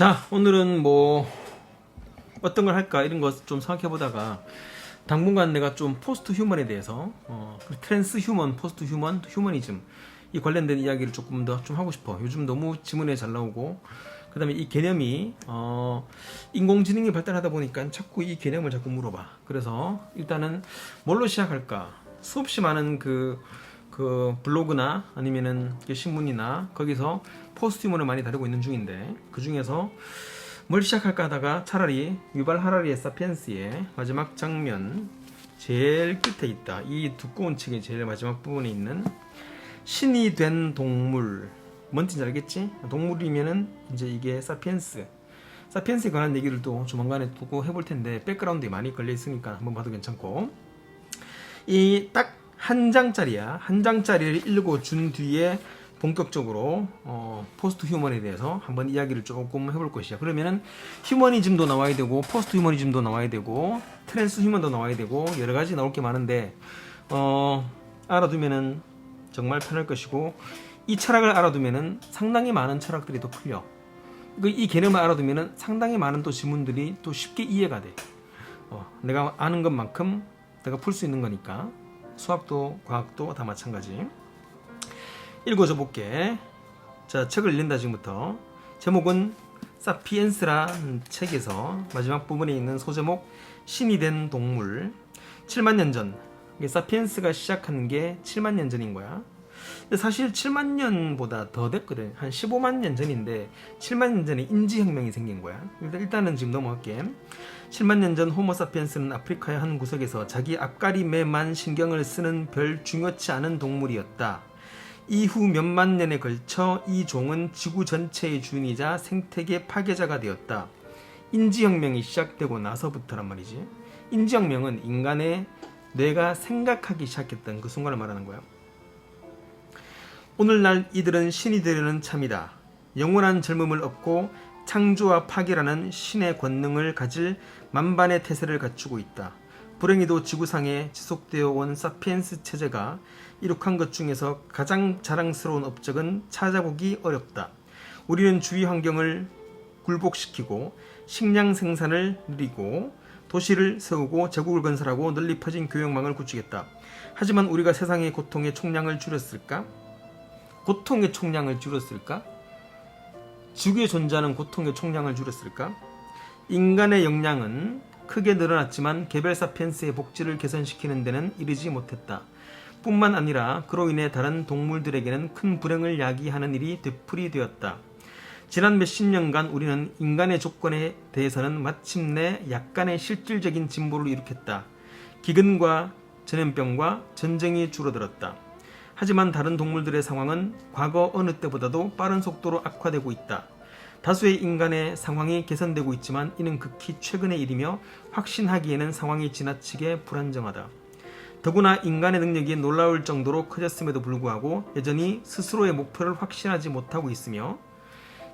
자, 오늘은 뭐 어떤 걸 할까 이런 거 좀 생각해 보다가 당분간 내가 좀 포스트 휴먼에 대해서 트랜스 휴먼, 포스트 휴먼, 휴머니즘 이 관련된 이야기를 조금 더 좀 하고 싶어. 요즘 너무 지문에 잘 나오고 그다음에 이 개념이 인공지능이 발달하다 보니까 자꾸 이 개념을 자꾸 물어봐. 그래서 일단은 뭘로 시작할까? 수없이 많은 그 블로그나 아니면은 신문이나 거기서 포스트 휴먼을 많이 다루고 있는 중인데 그 중에서 뭘 시작할까 하다가 차라리 유발 하라리의 사피엔스의 마지막 장면 제일 끝에 있다. 이 두꺼운 책의 제일 마지막 부분에 있는 신이 된 동물, 뭔지 알겠지? 동물이면은 이제 이게 사피엔스에 관한 얘기를 또 조만간에 두고 해볼 텐데 백그라운드에 많이 걸려 있으니까 한번 봐도 괜찮고, 이 딱 한 장짜리야. 한 장짜리를 읽어준 뒤에 본격적으로 포스트 휴먼에 대해서 한번 이야기를 조금 해볼 것이야. 그러면은 휴머니즘도 나와야 되고 포스트 휴머니즘도 나와야 되고 트랜스 휴먼도 나와야 되고 여러 가지 나올 게 많은데 알아두면은 정말 편할 것이고, 이 철학을 알아두면은 상당히 많은 철학들이 또 풀려. 이 개념을 알아두면은 상당히 많은 또 지문들이 또 쉽게 이해가 돼. 내가 아는 것만큼 내가 풀 수 있는 거니까. 수학도 과학도 다 마찬가지. 읽어줘 볼게. 자, 책을 읽는다 지금부터. 제목은 사피엔스라는 책에서 마지막 부분에 있는 소제목 신이 된 동물. 7만 년 전, 사피엔스가 시작한 게 7만 년 전인 거야. 근데 사실 7만 년보다 더 됐거든. 한 15만 년 전인데 7만 년 전에 인지혁명이 생긴 거야. 일단은 지금 넘어갈게. 7만 년 전 호모사피엔스는 아프리카의 한 구석에서 자기 앞가림에만 신경을 쓰는 별 중요치 않은 동물이었다. 이후 몇만 년에 걸쳐 이 종은 지구 전체의 주인이자 생태계 파괴자가 되었다. 인지혁명이 시작되고 나서부터란 말이지. 인지혁명은 인간의 뇌가 생각하기 시작했던 그 순간을 말하는 거야. 오늘날 이들은 신이 되려는 참이다. 영원한 젊음을 얻고 창조와 파괴라는 신의 권능을 가질 만반의 태세를 갖추고 있다. 불행히도 지구상에 지속되어 온 사피엔스 체제가 이룩한 것 중에서 가장 자랑스러운 업적은 찾아보기 어렵다. 우리는 주위 환경을 굴복시키고 식량 생산을 늘리고 도시를 세우고 제국을 건설하고 널리 퍼진 교역망을 구축했다. 하지만 우리가 세상의 고통의 총량을 줄였을까? 고통의 총량을 줄였을까? 지구에 존재하는 고통의 총량을 줄였을까? 인간의 역량은 크게 늘어났지만 개별 사피엔스의 복지를 개선시키는 데는 이르지 못했다. 뿐만 아니라 그로 인해 다른 동물들에게는 큰 불행을 야기하는 일이 되풀이되었다. 지난 몇십 년간 우리는 인간의 조건에 대해서는 마침내 약간의 실질적인 진보를 일으켰다. 기근과 전염병과 전쟁이 줄어들었다. 하지만 다른 동물들의 상황은 과거 어느 때보다도 빠른 속도로 악화되고 있다. 다수의 인간의 상황이 개선되고 있지만 이는 극히 최근의 일이며 확신하기에는 상황이 지나치게 불안정하다. 더구나 인간의 능력이 놀라울 정도로 커졌음에도 불구하고 여전히 스스로의 목표를 확신하지 못하고 있으며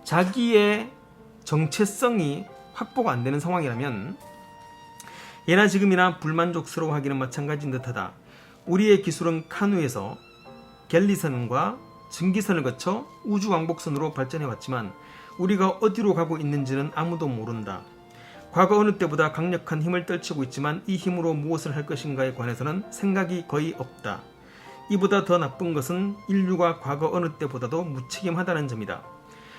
자기의 정체성이 확보가 안 되는 상황이라면 예나 지금이나 불만족스러워하기는 마찬가지인 듯하다. 우리의 기술은 카누에서 갤리선과 증기선을 거쳐 우주왕복선으로 발전해왔지만 우리가 어디로 가고 있는지는 아무도 모른다. 과거 어느 때보다 강력한 힘을 떨치고 있지만 이 힘으로 무엇을 할 것인가에 관해서는 생각이 거의 없다. 이보다 더 나쁜 것은 인류가 과거 어느 때보다도 무책임하다는 점이다.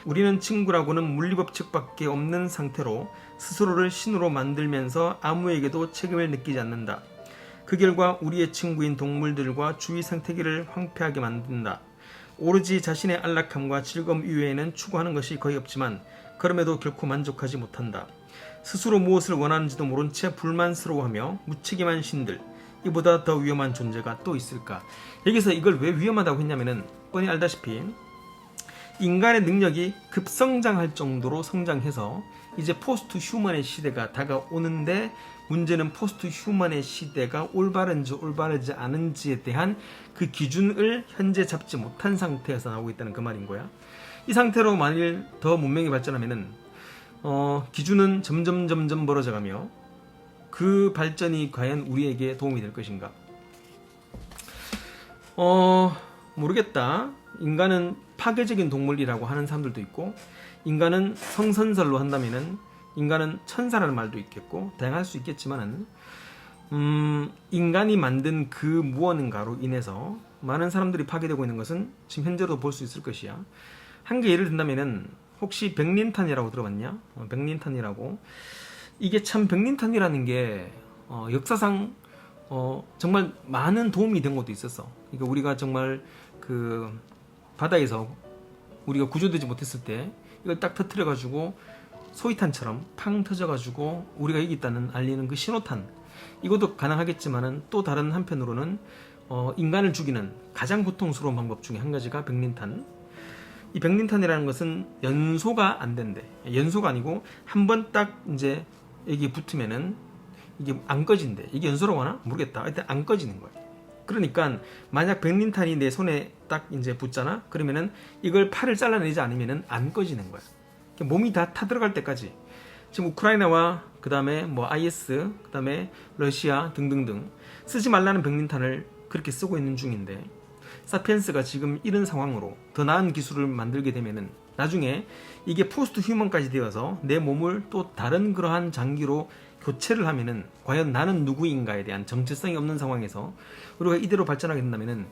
우리는 친구라고는 물리법칙밖에 없는 상태로 스스로를 신으로 만들면서 아무에게도 책임을 느끼지 않는다. 그 결과 우리의 친구인 동물들과 주위 생태계를 황폐하게 만든다. 오로지 자신의 안락함과 즐거움 이외에는 추구하는 것이 거의 없지만 그럼에도 결코 만족하지 못한다. 스스로 무엇을 원하는지도 모른 채 불만스러워하며 무책임한 신들, 이보다 더 위험한 존재가 또 있을까? 여기서 이걸 왜 위험하다고 했냐면은 뻔히 알다시피 인간의 능력이 급성장할 정도로 성장해서 이제 포스트 휴먼의 시대가 다가오는데, 문제는 포스트 휴먼의 시대가 올바른지 올바르지 않은지에 대한 그 기준을 현재 잡지 못한 상태에서 나오고 있다는 그 말인 거야. 이 상태로 만일 더 문명이 발전하면은 기준은 점점 벌어져가며 그 발전이 과연 우리에게 도움이 될 것인가? 모르겠다. 인간은 파괴적인 동물이라고 하는 사람들도 있고 인간은 성선설로 한다면은 인간은 천사라는 말도 있겠고 다양할 수 있겠지만은 인간이 만든 그 무언가로 인해서 많은 사람들이 파괴되고 있는 것은 지금 현재로도 볼 수 있을 것이야. 한 개 예를 든다면은 혹시 백린탄이라고 들어봤냐? 백린탄이라고. 이게 참 백린탄이라는 게 역사상 정말 많은 도움이 된 것도 있었어. 그러니까 우리가 정말 그 바다에서 우리가 구조되지 못했을 때 이걸 딱 터트려가지고 소위탄처럼 팡 터져가지고 우리가 여기 있다는 알리는 그 신호탄, 이것도 가능하겠지만은 또 다른 한편으로는 인간을 죽이는 가장 고통스러운 방법 중에 한 가지가 백린탄. 이 백린탄이라는 것은 연소가 안 된대. 연소가 아니고 한 번 딱 이제 여기 붙으면은 이게 안 꺼진대. 이게 연소라고 하나? 모르겠다. 하여튼 안 꺼지는 거야. 그러니까 만약 백린탄이 내 손에 딱 이제 붙잖아. 그러면은 이걸 팔을 잘라내지 않으면은 안 꺼지는 거야. 몸이 다 타들어갈 때까지. 지금 우크라이나와 그 다음에 뭐 IS, 그 다음에 러시아 등등등 쓰지 말라는 백린탄을 그렇게 쓰고 있는 중인데, 사피엔스가 지금 이런 상황으로 더 나은 기술을 만들게 되면은 나중에 이게 포스트 휴먼까지 되어서 내 몸을 또 다른 그러한 장기로 교체를 하면은 과연 나는 누구인가에 대한 정체성이 없는 상황에서 우리가 이대로 발전하게 된다면은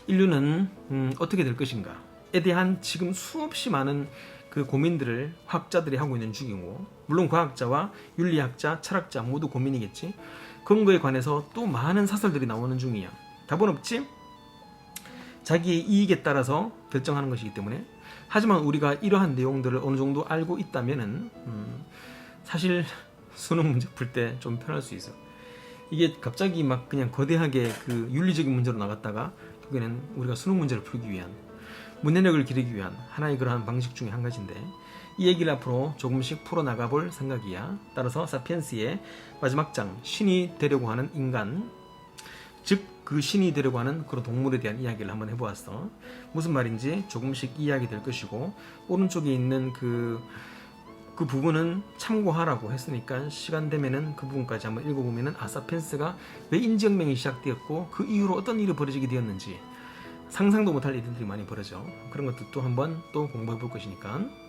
인류는 어떻게 될 것인가에 대한 지금 수없이 많은 그 고민들을 과학자들이 하고 있는 중이고, 물론 과학자와 윤리학자, 철학자 모두 고민이겠지. 그런 거에 관해서 또 많은 사설들이 나오는 중이야. 답은 없지? 자기의 이익에 따라서 결정하는 것이기 때문에. 하지만 우리가 이러한 내용들을 어느 정도 알고 있다면은 사실 수능 문제 풀 때 좀 편할 수 있어. 이게 갑자기 막 그냥 거대하게 그 윤리적인 문제로 나갔다가 결국에는 우리가 수능 문제를 풀기 위한, 문해력을 기르기 위한 하나의 그러한 방식 중에 한 가지인데, 이 얘기를 앞으로 조금씩 풀어나가 볼 생각이야. 따라서 사피엔스의 마지막 장, 신이 되려고 하는 인간, 즉 그 신이 되려고 하는 그런 동물에 대한 이야기를 한번 해보았어. 무슨 말인지 조금씩 이해하게 될 것이고, 오른쪽에 있는 그 부분은 참고하라고 했으니까 시간 되면은 그 부분까지 한번 읽어보면은 사피엔스가 왜 인지혁명이 시작되었고 그 이후로 어떤 일이 벌어지게 되었는지 상상도 못할 일들이 많이 벌어져. 그런 것들도 한번 또 공부해 볼 것이니까.